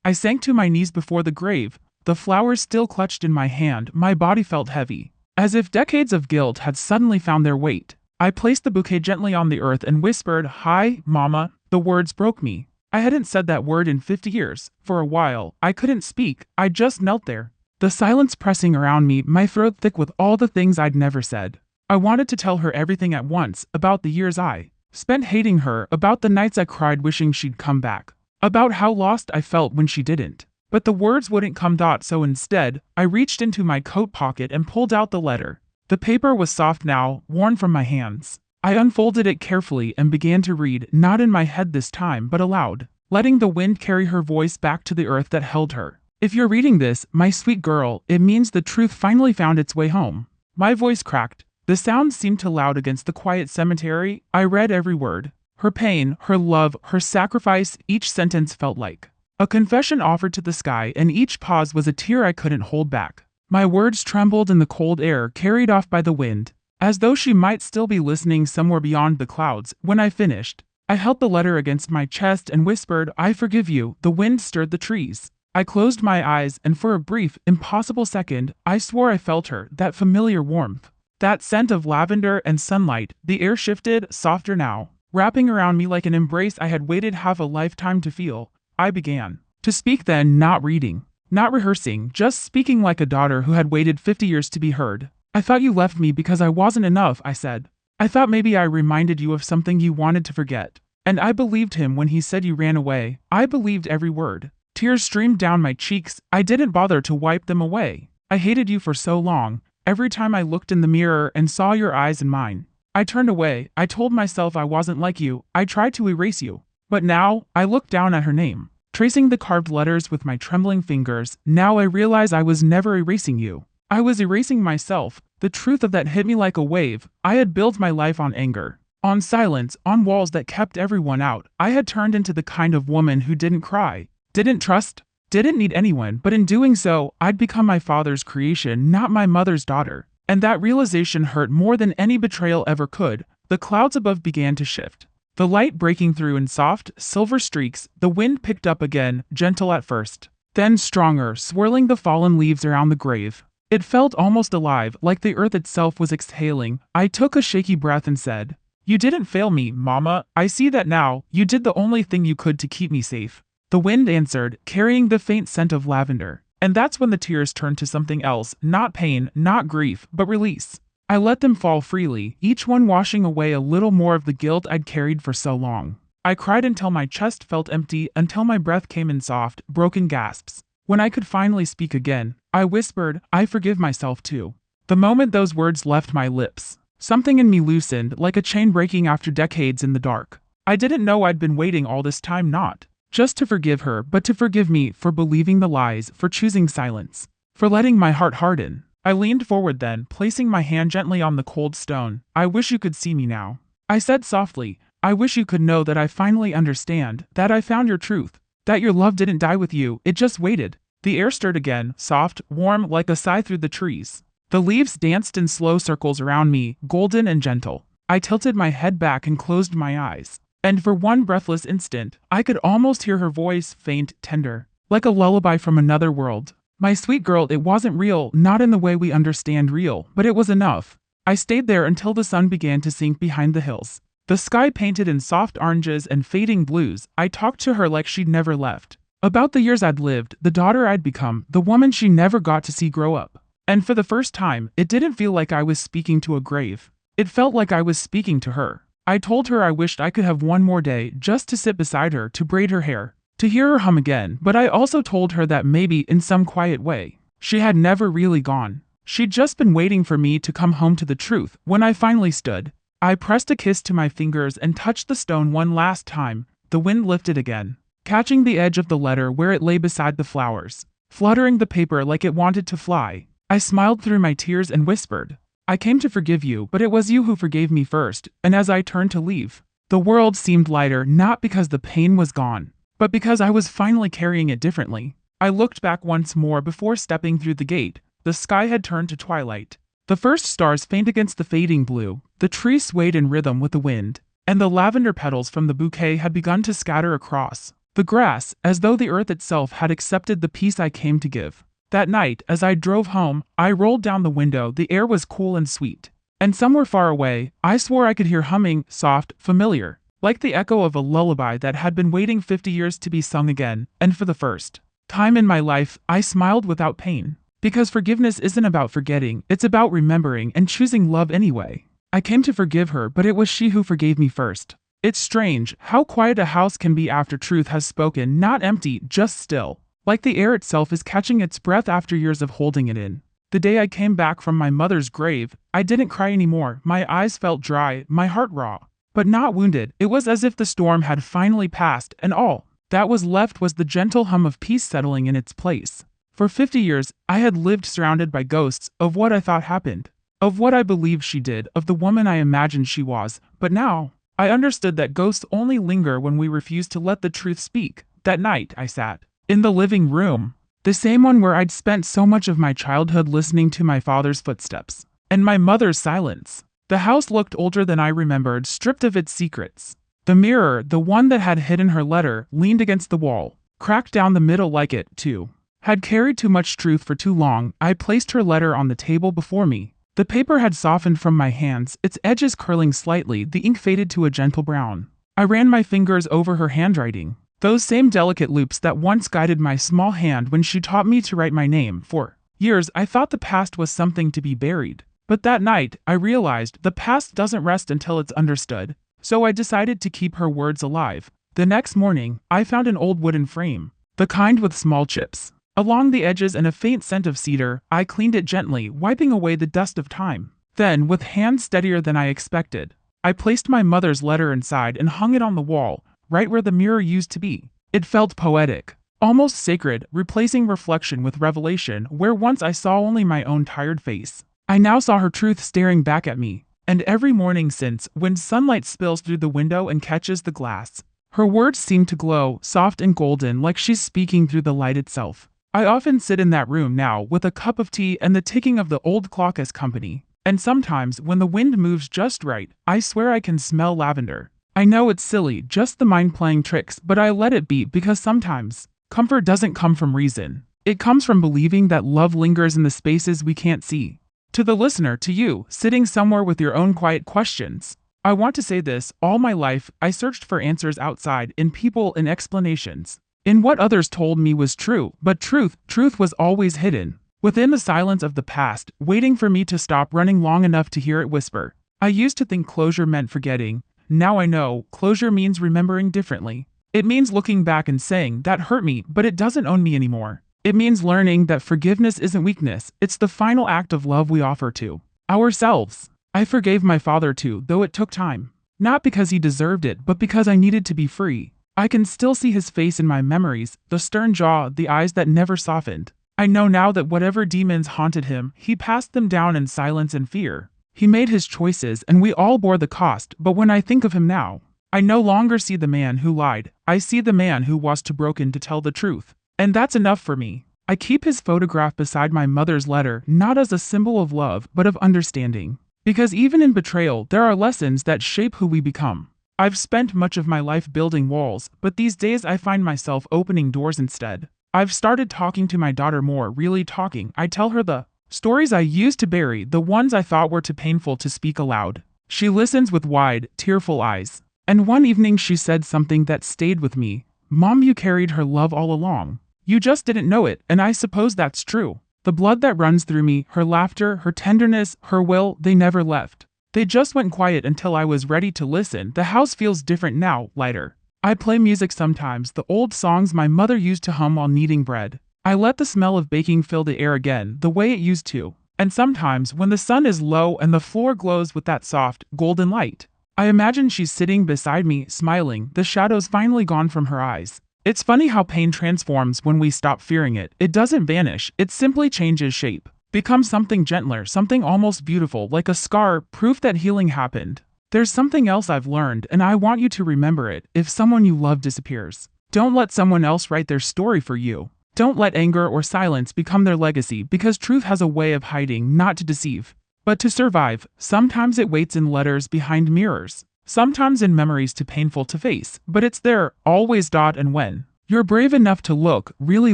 I sank to my knees before the grave, the flowers still clutched in my hand. My body felt heavy, as if decades of guilt had suddenly found their weight. I placed the bouquet gently on the earth and whispered, "Hi, Mama." The words broke me. I hadn't said that word in 50 years. For a while, I couldn't speak. I just knelt there, the silence pressing around me, my throat thick with all the things I'd never said. I wanted to tell her everything at once, about the years I spent hating her, about the nights I cried wishing she'd come back, about how lost I felt when she didn't. But the words wouldn't come. So instead, I reached into my coat pocket and pulled out the letter. The paper was soft now, worn from my hands. I unfolded it carefully and began to read, not in my head this time, but aloud, letting the wind carry her voice back to the earth that held her. "If you're reading this, my sweet girl, it means the truth finally found its way home." My voice cracked. The sounds seemed too loud against the quiet cemetery. I read every word. Her pain, her love, her sacrifice, each sentence felt like a confession offered to the sky, and each pause was a tear I couldn't hold back. My words trembled in the cold air, carried off by the wind, as though she might still be listening somewhere beyond the clouds. When I finished, I held the letter against my chest and whispered, "I forgive you." The wind stirred the trees. I closed my eyes, and for a brief, impossible second, I swore I felt her, that familiar warmth, that scent of lavender and sunlight. The air shifted, softer now, wrapping around me like an embrace I had waited half a lifetime to feel. I began to speak then, not reading, not rehearsing, just speaking like a daughter who had waited 50 years to be heard. "I thought you left me because I wasn't enough," I said. "I thought maybe I reminded you of something you wanted to forget." And I believed him when he said you ran away. I believed every word. Tears streamed down my cheeks. I didn't bother to wipe them away. I hated you for so long. Every time I looked in the mirror and saw your eyes in mine, I turned away. I told myself I wasn't like you. I tried to erase you. But now, I looked down at her name, tracing the carved letters with my trembling fingers. Now I realize I was never erasing you. I was erasing myself. The truth of that hit me like a wave. I had built my life on anger, on silence, on walls that kept everyone out. I had turned into the kind of woman who didn't cry, didn't trust, didn't need anyone, but in doing so, I'd become my father's creation, not my mother's daughter. And that realization hurt more than any betrayal ever could. The clouds above began to shift, the light breaking through in soft, silver streaks. The wind picked up again, gentle at first, then stronger, swirling the fallen leaves around the grave. It felt almost alive, like the earth itself was exhaling. I took a shaky breath and said, "You didn't fail me, Mama. I see that now. You did the only thing you could to keep me safe." The wind answered, carrying the faint scent of lavender. And that's when the tears turned to something else, not pain, not grief, but release. I let them fall freely, each one washing away a little more of the guilt I'd carried for so long. I cried until my chest felt empty, until my breath came in soft, broken gasps. When I could finally speak again, I whispered, "I forgive myself too." The moment those words left my lips, something in me loosened, like a chain breaking after decades in the dark. I didn't know I'd been waiting all this time, not just to forgive her, but to forgive me for believing the lies, for choosing silence, for letting my heart harden. I leaned forward then, placing my hand gently on the cold stone. "I wish you could see me now," I said softly. "I wish you could know that I finally understand, that I found your truth, that your love didn't die with you, it just waited." The air stirred again, soft, warm, like a sigh through the trees. The leaves danced in slow circles around me, golden and gentle. I tilted my head back and closed my eyes. And for one breathless instant, I could almost hear her voice, faint, tender, like a lullaby from another world. "My sweet girl, it wasn't real, not in the way we understand real, but it was enough." I stayed there until the sun began to sink behind the hills, the sky painted in soft oranges and fading blues. I talked to her like she'd never left, about the years I'd lived, the daughter I'd become, the woman she never got to see grow up. And for the first time, it didn't feel like I was speaking to a grave. It felt like I was speaking to her. I told her I wished I could have one more day just to sit beside her, to braid her hair, to hear her hum again, but I also told her that maybe, in some quiet way, she had never really gone. She'd just been waiting for me to come home to the truth. When I finally stood, I pressed a kiss to my fingers and touched the stone one last time. The wind lifted again, catching the edge of the letter where it lay beside the flowers, fluttering the paper like it wanted to fly. I smiled through my tears and whispered, "I came to forgive you, but it was you who forgave me first." And as I turned to leave, the world seemed lighter, not because the pain was gone, but because I was finally carrying it differently. I looked back once more before stepping through the gate. The sky had turned to twilight. The first stars faint against the fading blue. The trees swayed in rhythm with the wind, and the lavender petals from the bouquet had begun to scatter across the grass, as though the earth itself had accepted the peace I came to give. That night, as I drove home, I rolled down the window. The air was cool and sweet, and somewhere far away, I swore I could hear humming, soft, familiar, like the echo of a lullaby that had been waiting 50 years to be sung again. And for the first time in my life, I smiled without pain. Because forgiveness isn't about forgetting, it's about remembering and choosing love anyway. I came to forgive her, but it was she who forgave me first. It's strange how quiet a house can be after truth has spoken, not empty, just still. Like the air itself is catching its breath after years of holding it in. The day I came back from my mother's grave, I didn't cry anymore. My eyes felt dry, my heart raw, but not wounded. It was as if the storm had finally passed, and all that was left was the gentle hum of peace settling in its place. For 50 years, I had lived surrounded by ghosts of what I thought happened. of what I believed she did, of the woman I imagined she was, but now, I understood that ghosts only linger when we refuse to let the truth speak. That night, I sat in the living room, the same one where I'd spent so much of my childhood listening to my father's footsteps and my mother's silence. The house looked older than I remembered, stripped of its secrets. The mirror, the one that had hidden her letter, leaned against the wall, cracked down the middle like it, too, had carried too much truth for too long. I placed her letter on the table before me. The paper had softened from my hands, its edges curling slightly, the ink faded to a gentle brown. I ran my fingers over her handwriting, those same delicate loops that once guided my small hand when she taught me to write my name. For years, I thought the past was something to be buried. But that night, I realized the past doesn't rest until it's understood. So I decided to keep her words alive. The next morning, I found an old wooden frame, the kind with small chips along the edges and a faint scent of cedar. I cleaned it gently, wiping away the dust of time. Then, with hands steadier than I expected, I placed my mother's letter inside and hung it on the wall, right where the mirror used to be. It felt poetic, almost sacred, replacing reflection with revelation. Where once I saw only my own tired face, I now saw her truth staring back at me. And every morning since, when sunlight spills through the window and catches the glass, her words seem to glow, soft and golden, like she's speaking through the light itself. I often sit in that room now, with a cup of tea and the ticking of the old clock as company. And sometimes, when the wind moves just right, I swear I can smell lavender. I know it's silly, just the mind playing tricks, but I let it be because sometimes, comfort doesn't come from reason. It comes from believing that love lingers in the spaces we can't see. To the listener, to you, sitting somewhere with your own quiet questions, I want to say this: all my life, I searched for answers outside, in people, in explanations, in what others told me was true, but truth was always hidden within the silence of the past, waiting for me to stop running long enough to hear it whisper. I used to think closure meant forgetting. Now I know, closure means remembering differently. It means looking back and saying, that hurt me, but it doesn't own me anymore. It means learning that forgiveness isn't weakness, it's the final act of love we offer to ourselves. I forgave my father too, though it took time. Not because he deserved it, but because I needed to be free. I can still see his face in my memories, the stern jaw, the eyes that never softened. I know now that whatever demons haunted him, he passed them down in silence and fear. He made his choices, and we all bore the cost, but when I think of him now, I no longer see the man who lied. I see the man who was too broken to tell the truth. And that's enough for me. I keep his photograph beside my mother's letter, not as a symbol of love, but of understanding. Because even in betrayal, there are lessons that shape who we become. I've spent much of my life building walls, but these days I find myself opening doors instead. I've started talking to my daughter more, really talking. I tell her the stories I used to bury, the ones I thought were too painful to speak aloud. She listens with wide, tearful eyes. And one evening she said something that stayed with me. Mom, you carried her love all along. You just didn't know it, and I suppose that's true. The blood that runs through me, her laughter, her tenderness, her will, they never left. They just went quiet until I was ready to listen. The house feels different now, lighter. I play music sometimes, the old songs my mother used to hum while kneading bread. I let the smell of baking fill the air again, the way it used to. And sometimes, when the sun is low and the floor glows with that soft, golden light, I imagine she's sitting beside me, smiling, the shadows finally gone from her eyes. It's funny how pain transforms when we stop fearing it. It doesn't vanish, it simply changes shape. Becomes something gentler, something almost beautiful, like a scar, proof that healing happened. There's something else I've learned, and I want you to remember it. If someone you love disappears, don't let someone else write their story for you. Don't let anger or silence become their legacy, because truth has a way of hiding, not to deceive, but to survive. Sometimes it waits in letters behind mirrors, sometimes in memories too painful to face, but it's there, always. And when you're brave enough to look, really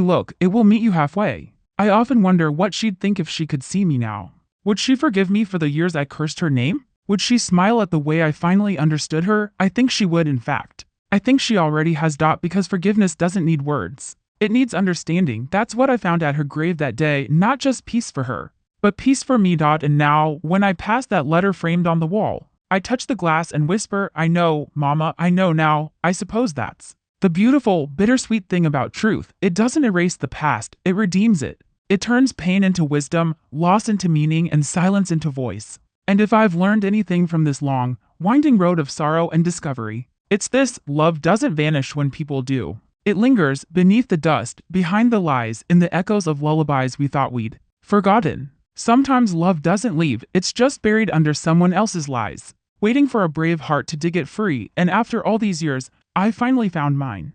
look, it will meet you halfway. I often wonder what she'd think if she could see me now. Would she forgive me for the years I cursed her name? Would she smile at the way I finally understood her? I think she would, in fact. I think she already has. Because forgiveness doesn't need words. It needs understanding. That's what I found at her grave that day, not just peace for her, but peace for me. And now, when I pass that letter framed on the wall, I touch the glass and whisper, I know, Mama, I know now. I suppose that's the beautiful, bittersweet thing about truth. It doesn't erase the past, it redeems it. It turns pain into wisdom, loss into meaning, and silence into voice. And if I've learned anything from this long, winding road of sorrow and discovery, it's this: love doesn't vanish when people do. It lingers, beneath the dust, behind the lies, in the echoes of lullabies we thought we'd forgotten. Sometimes love doesn't leave, it's just buried under someone else's lies, waiting for a brave heart to dig it free, and after all these years, I finally found mine.